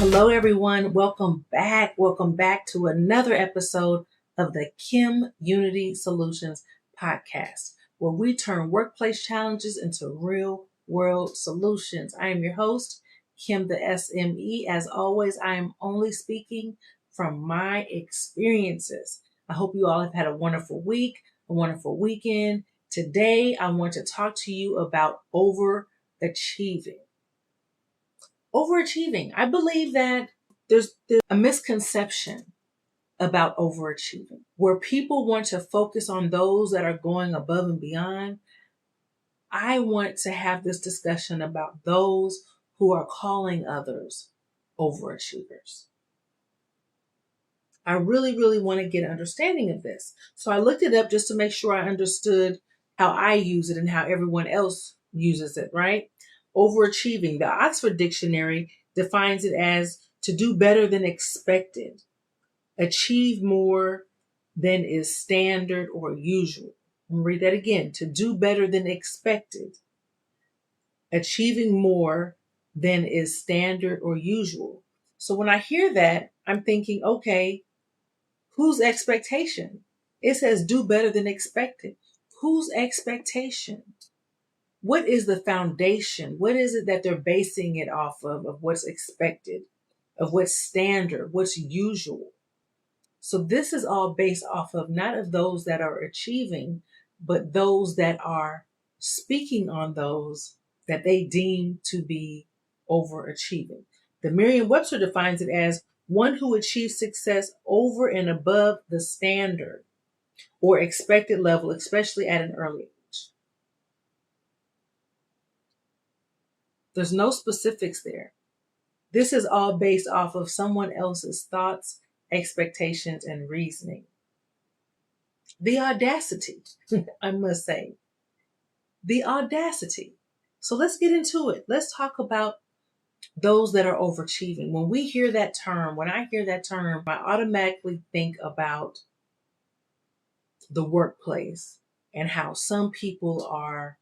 Hello, everyone. Welcome back. Welcome back to another episode of the KimUnity Soulutions podcast, where we turn workplace challenges into real world solutions. I am your host, Kim the SME. As always, I am only speaking from my experiences. I hope you all have had a wonderful week, a wonderful weekend. Today, I want to talk to you about overachieving. Overachieving. I believe that there's a misconception about overachieving where people want to focus on those that are going above and beyond. I want to have this discussion about those who are calling others overachievers. I really want to get an understanding of this. So I looked it up just to make sure I understood how I use it and how everyone else uses it, right? Overachieving. The Oxford Dictionary defines it as to do better than expected, achieve more than is standard or usual. I'm gonna read that again. To do better than expected, achieving more than is standard or usual. So when I hear that, I'm thinking, okay, whose expectation? It says do better than expected. Whose expectation? What is the foundation? What is it that they're basing it off of what's expected, of what's standard, what's usual? So this is all based off of not of those that are achieving, but those that are speaking on those that they deem to be overachieving. The Merriam-Webster defines it as one who achieves success over and above the standard or expected level, especially at an early age. There's no specifics there. This is all based off of someone else's thoughts, expectations, and reasoning. The audacity, I must say. The audacity. So let's get into it. Let's talk about those that are overachieving. When I hear that term, I automatically think about the workplace and how some people are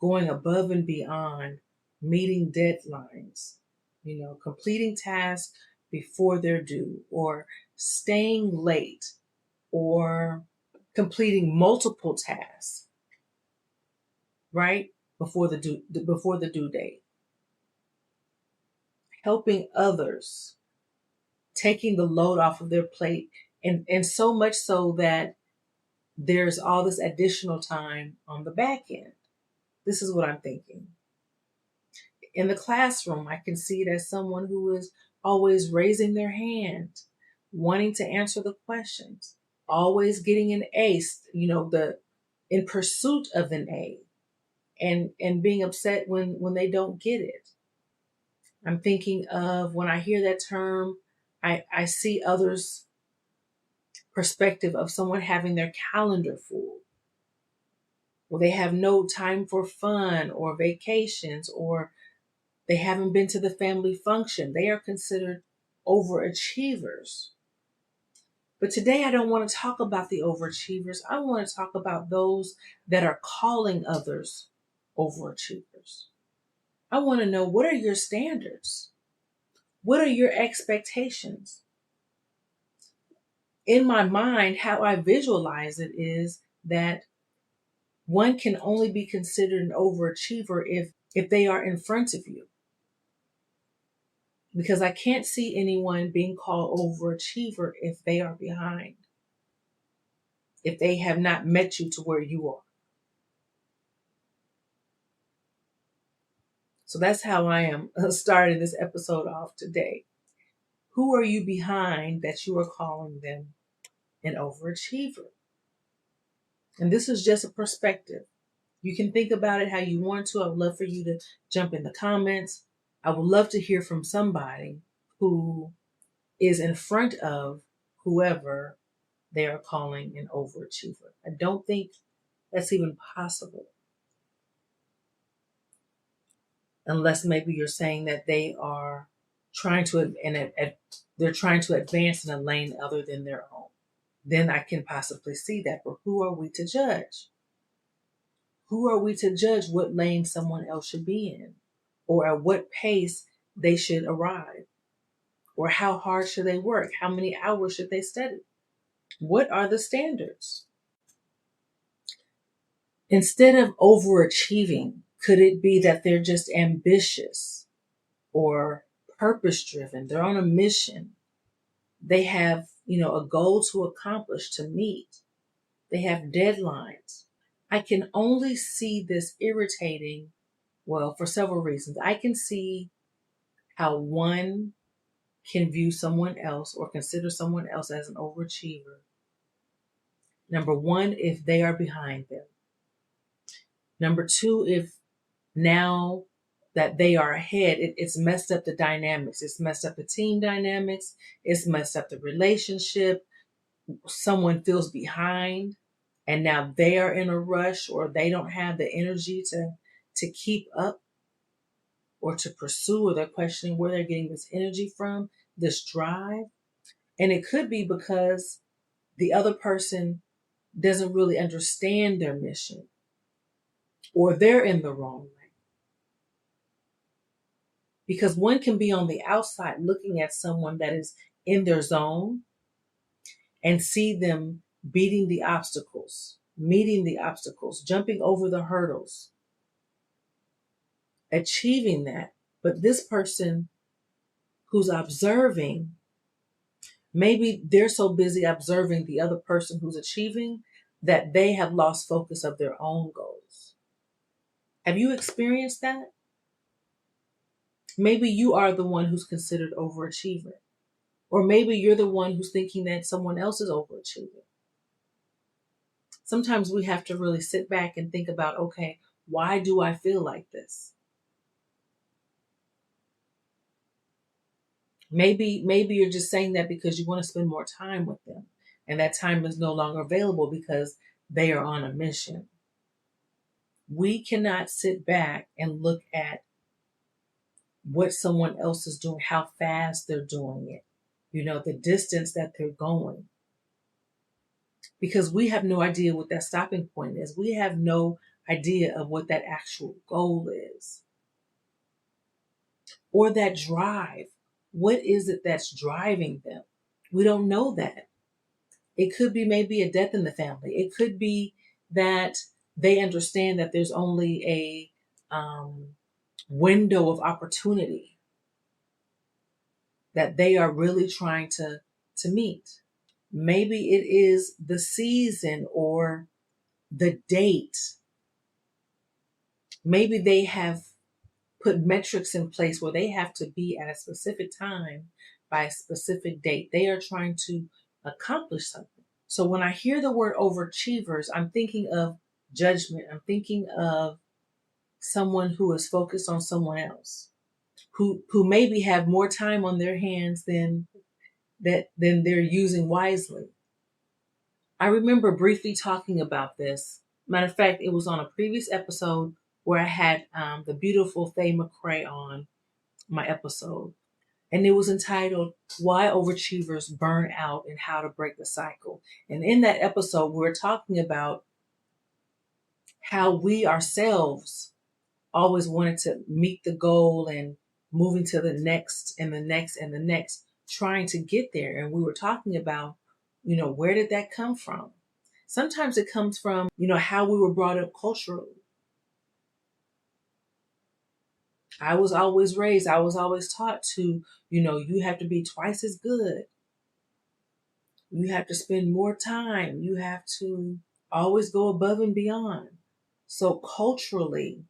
going above and beyond, meeting deadlines, completing tasks before they're due, or staying late, or completing multiple tasks, right? Before the due date. Helping others, taking the load off of their plate, and so much so that there's all this additional time on the back end. This is what I'm thinking. In the classroom, I can see it as someone who is always raising their hand, wanting to answer the questions, always getting an ace, in pursuit of an A, and being upset when they don't get it. I'm thinking of, when I hear that term, I see others' perspective of someone having their calendar full, or they have no time for fun or vacations, or they haven't been to the family function. They are considered overachievers. But today I don't want to talk about the overachievers. I want to talk about those that are calling others overachievers. I want to know, what are your standards? What are your expectations? In my mind, how I visualize it is that one can only be considered an overachiever if they are in front of you. Because I can't see anyone being called overachiever if they are behind, if they have not met you to where you are. So that's how I am starting this episode off today. Who are you behind that you are calling them an overachiever? And this is just a perspective. You can think about it how you want to. I would love for you to jump in the comments. I would love to hear from somebody who is in front of whoever they are calling an overachiever. I don't think that's even possible. Unless maybe you're saying that they are trying to advance in a lane other than their own. Then I can possibly see that. But who are we to judge? Who are we to judge what lane someone else should be in, or at what pace they should arrive? Or how hard should they work? How many hours should they study? What are the standards? Instead of overachieving, could it be that they're just ambitious or purpose driven? They're on a mission. They have, a goal to accomplish, to meet. They have deadlines. I can only see this irritating, well, for several reasons. I can see how one can view someone else or consider someone else as an overachiever. Number one, if they are behind them. Number two, if now that they are ahead, it's messed up the dynamics. It's messed up the team dynamics. It's messed up the relationship. Someone feels behind and now they are in a rush or they don't have the energy to keep up or to pursue, or they're questioning where they're getting this energy from, this drive. And it could be because the other person doesn't really understand their mission or they're in the wrong way. Because one can be on the outside looking at someone that is in their zone and see them beating the obstacles, meeting the obstacles, jumping over the hurdles, achieving that. But this person who's observing, maybe they're so busy observing the other person who's achieving that they have lost focus of their own goals. Have you experienced that? Maybe you are the one who's considered overachieving. Or maybe you're the one who's thinking that someone else is overachieving. Sometimes we have to really sit back and think about, okay, why do I feel like this? Maybe you're just saying that because you want to spend more time with them. And that time is no longer available because they are on a mission. We cannot sit back and look at what someone else is doing, how fast they're doing it, the distance that they're going. Because we have no idea what that stopping point is. We have no idea of what that actual goal is. Or that drive. What is it that's driving them? We don't know that. It could be maybe a death in the family. It could be that they understand that there's only a window of opportunity that they are really trying to meet. Maybe it is the season or the date. Maybe they have put metrics in place where they have to be at a specific time by a specific date. They are trying to accomplish something. So when I hear the word overachievers, I'm thinking of judgment. I'm thinking of someone who is focused on someone else, who maybe have more time on their hands than they're using wisely. I remember briefly talking about this. Matter of fact, it was on a previous episode where I had the beautiful Faye McCrae on my episode. And it was entitled, Why Overachievers Burn Out and How to Break the Cycle. And in that episode, we were talking about how we ourselves always wanted to meet the goal and moving to the next and the next and the next, trying to get there. And we were talking about, where did that come from? Sometimes it comes from, how we were brought up culturally. I was always taught to, you have to be twice as good. You have to spend more time. You have to always go above and beyond. So culturally,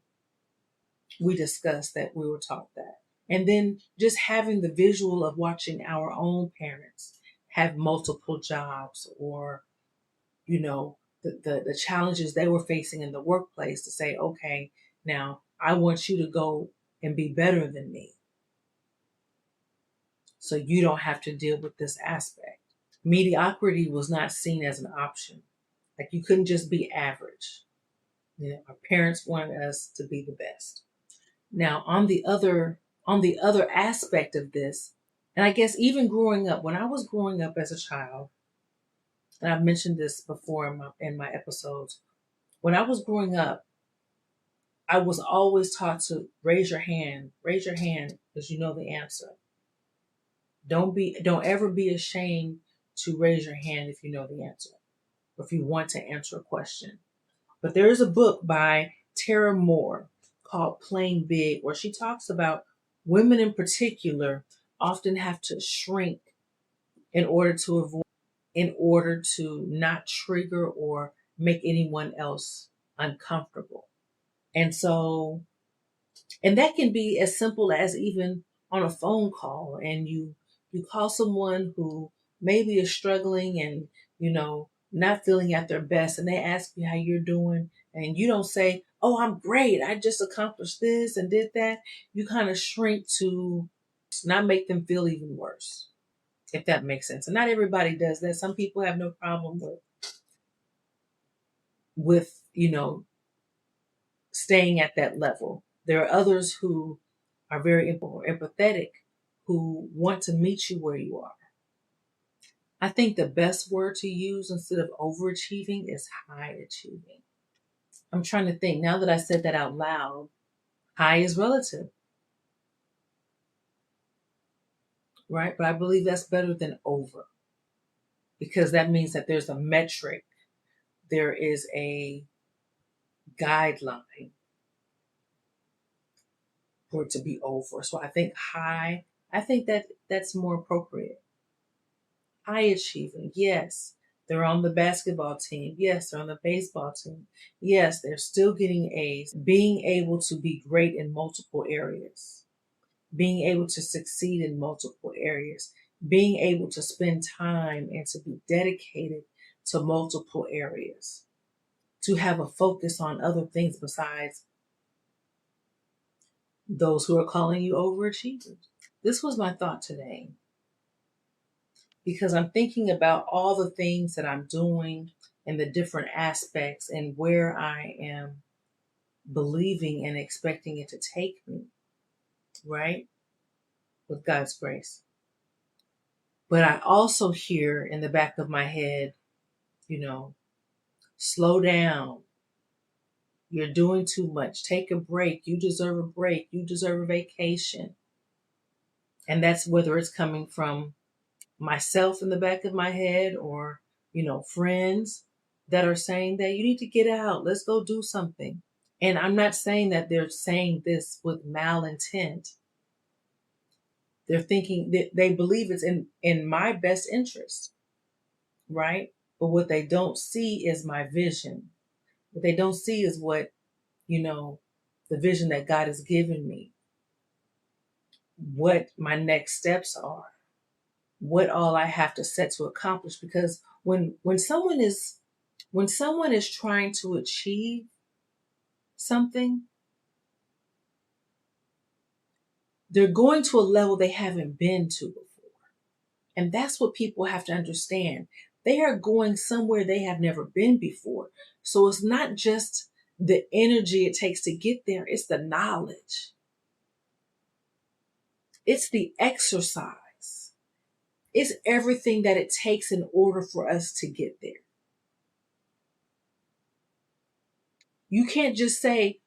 we discussed that, we were taught that. And then just having the visual of watching our own parents have multiple jobs or, the challenges they were facing in the workplace, to say, okay, now I want you to go and be better than me, so you don't have to deal with this aspect. Mediocrity was not seen as an option. Like, you couldn't just be average. Our parents wanted us to be the best. Now, on the other aspect of this, and I guess even growing up, when I was growing up as a child, and I've mentioned this before in my episodes, when I was growing up, I was always taught to raise your hand because you know the answer. Don't ever be ashamed to raise your hand if you know the answer, or if you want to answer a question. But there is a book by Tara Moore called Playing Big, where she talks about women in particular often have to shrink in order to in order to not trigger or make anyone else uncomfortable. And so, and that can be as simple as even on a phone call, and you call someone who maybe is struggling and not feeling at their best, and they ask you how you're doing, and you don't say, "Oh, I'm great, I just accomplished this and did that." You kind of shrink to not make them feel even worse, if that makes sense. And not everybody does that. Some people have no problem with staying at that level. There are others who are very empathetic, who want to meet you where you are. I think the best word to use instead of overachieving is high achieving. I'm trying to think now that I said that out loud. High is relative, right? But I believe that's better than over, because that means that there's a metric, there is a guideline for it to be over. So I think high, I think that that's more appropriate. High achieving, yes. They're on the basketball team. Yes, they're on the baseball team. Yes, they're still getting A's. Being able to be great in multiple areas. Being able to succeed in multiple areas. Being able to spend time and to be dedicated to multiple areas. To have a focus on other things besides those who are calling you overachievers. This was my thought today, because I'm thinking about all the things that I'm doing and the different aspects and where I am believing and expecting it to take me, right? With God's grace. But I also hear in the back of my head, slow down. You're doing too much. Take a break. You deserve a break. You deserve a vacation. And that's whether it's coming from myself in the back of my head, or friends that are saying that you need to get out, let's go do something. And I'm not saying that they're saying this with malintent. They're thinking that they believe it's in my best interest, right? But what they don't see is my vision. What they don't see is what the vision that God has given me, what my next steps are, what all I have to set to accomplish. Because when someone is trying to achieve something, they're going to a level they haven't been to before. And that's what people have to understand. They are going somewhere they have never been before. So it's not just the energy it takes to get there, it's the knowledge. It's the exercise. It's everything that it takes in order for us to get there. You can't just say,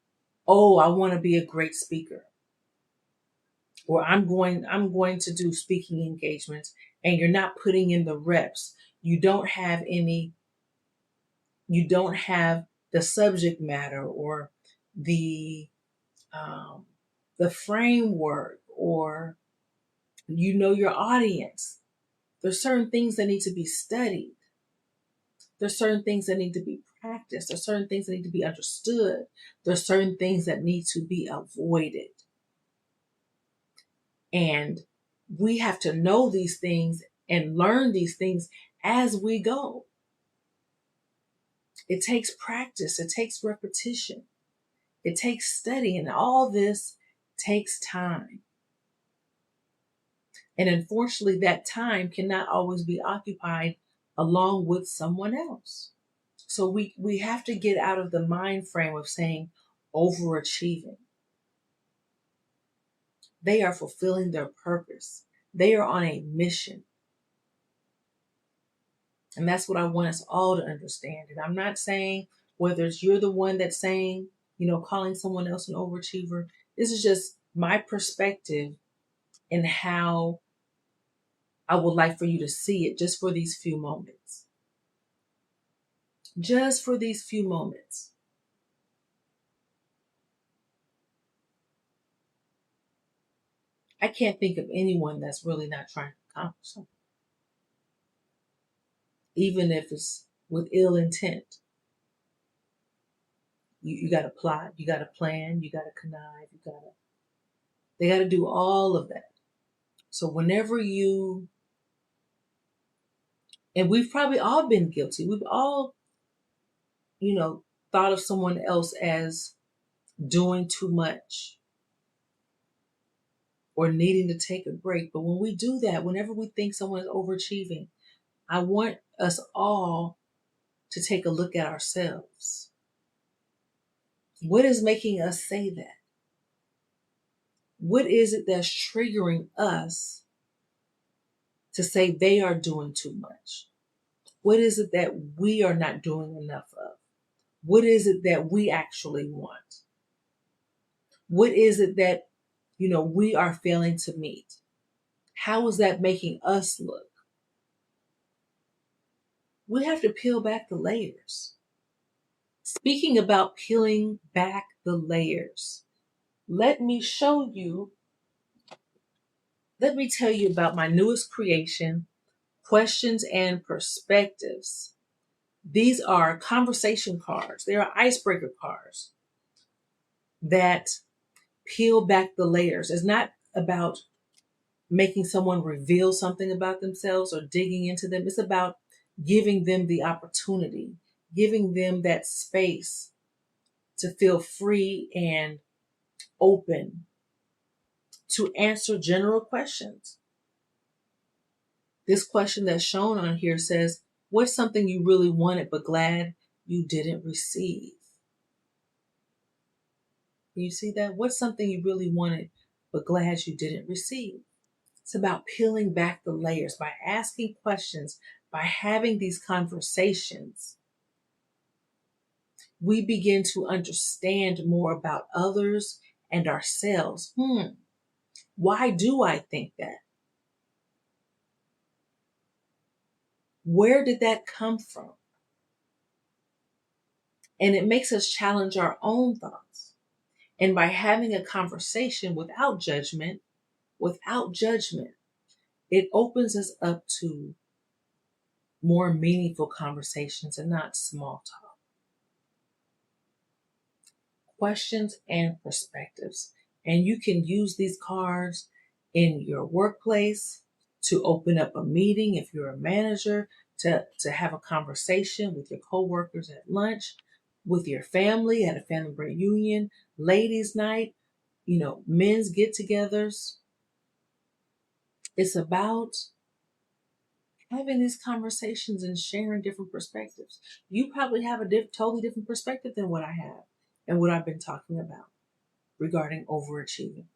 "Oh, I want to be a great speaker," or I'm going to do speaking engagements, and you're not putting in the reps. You don't have the subject matter, or the um, the framework, or your audience. There's certain things that need to be studied. There's certain things that need to be practiced. There's certain things that need to be understood. There's certain things that need to be avoided. And we have to know these things and learn these things as we go. It takes practice. It takes repetition. It takes study. And all this takes time. And unfortunately, that time cannot always be occupied along with someone else. So we have to get out of the mind frame of saying overachieving. They are fulfilling their purpose. They are on a mission. And that's what I want us all to understand. And I'm not saying whether it's you're the one that's saying, calling someone else an overachiever. This is just my perspective and how I would like for you to see it just for these few moments. Just for these few moments. I can't think of anyone that's really not trying to accomplish something, even if it's with ill intent. You got to plot, you got to plan, you got to connive, they got to do all of that. So whenever and we've probably all been guilty. We've all, thought of someone else as doing too much or needing to take a break. But when we do that, whenever we think someone is overachieving, I want us all to take a look at ourselves. What is making us say that? What is it that's triggering us to say they are doing too much? What is it that we are not doing enough of? What is it that we actually want? What is it that, we are failing to meet? How is that making us look? We have to peel back the layers. Speaking about peeling back the layers, let me tell you about my newest creation, Questions and Perspectives. These are conversation cards. They are icebreaker cards that peel back the layers. It's not about making someone reveal something about themselves or digging into them. It's about giving them the opportunity, giving them that space to feel free and open to answer general questions. This question that's shown on here says, what's something you really wanted but glad you didn't receive? Can you see that? What's something you really wanted but glad you didn't receive? It's about peeling back the layers by asking questions, by having these conversations. We begin to understand more about others and ourselves. Why do I think that? Where did that come from? And it makes us challenge our own thoughts. And by having a conversation without judgment, it opens us up to more meaningful conversations and not small talk. Questions and perspectives. And you can use these cards in your workplace to open up a meeting if you're a manager, to have a conversation with your coworkers at lunch, with your family at a family reunion, ladies' night, men's get-togethers. It's about having these conversations and sharing different perspectives. You probably have a totally different perspective than what I have and what I've been talking about regarding overachieving.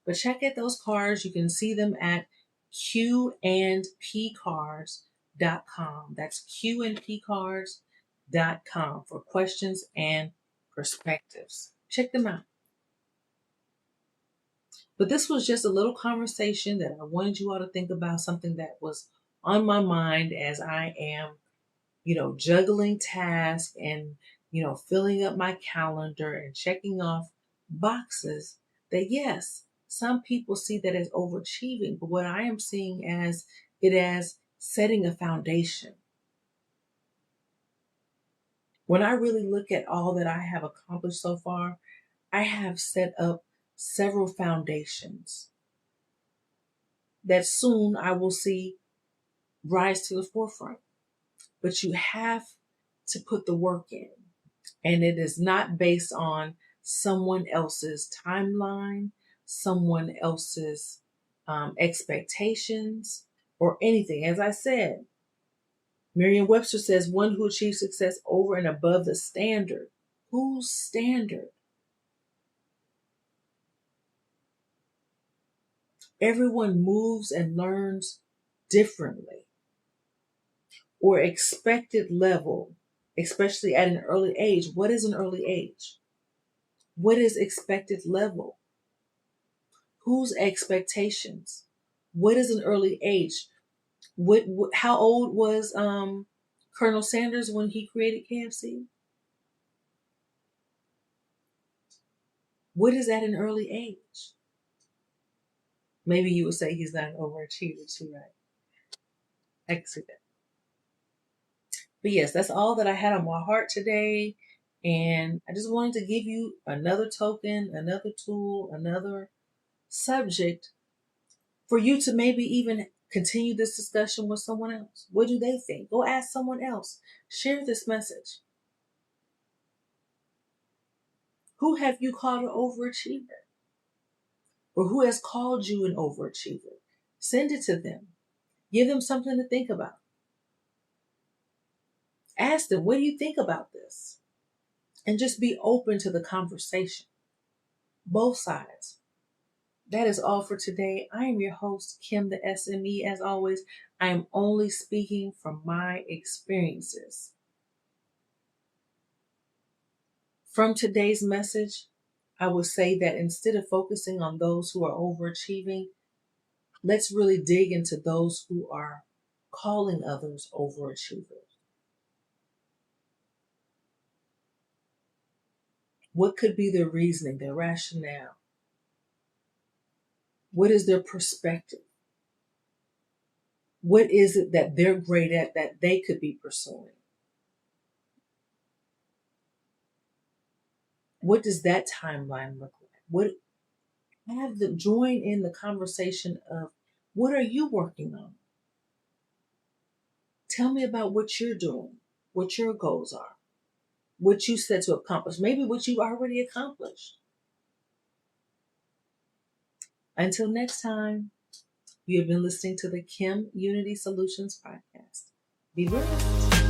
But check out those cards. You can see them at qandpcards.com. That's qandpcards.com for questions and perspectives. Check them out. But this was just a little conversation that I wanted you all to think about, something that was on my mind as I am, juggling tasks and, filling up my calendar and checking off boxes that, yes, some people see that as overachieving, but what I am seeing as setting a foundation. When I really look at all that I have accomplished so far, I have set up several foundations that soon I will see rise to the forefront. But you have to put the work in. And it is not based on someone else's timeline, someone else's expectations, or anything. As I said, Merriam-Webster says one who achieves success over and above the standard. Whose standard? Everyone moves and learns differently, or expected level, especially at an early age. What is an early age? What is expected level? Whose expectations? What is an early age? How old was Colonel Sanders when he created KFC? What is at an early age? Maybe you would say he's not an overachiever too, right? I can see that. But yes, that's all that I had on my heart today. And I just wanted to give you another token, another tool, another subject for you to maybe even continue this discussion with someone else. What do they think? Go ask someone else. Share this message. Who have you called an overachiever? Or who has called you an overachiever? Send it to them. Give them something to think about. Ask them, what do you think about this? And just be open to the conversation. Both sides. That is all for today. I am your host, Kim the SME. As always, I am only speaking from my experiences. From today's message, I would say that instead of focusing on those who are overachieving, let's really dig into those who are calling others overachievers. What could be their reasoning, their rationale? What is their perspective? What is it that they're great at that they could be pursuing? What does that timeline look like? What have them join in the conversation of what are you working on? Tell me about what you're doing, what your goals are, what you set to accomplish, maybe what you've already accomplished. Until next time, you have been listening to the KimUnity Soulutions podcast. Be blessed.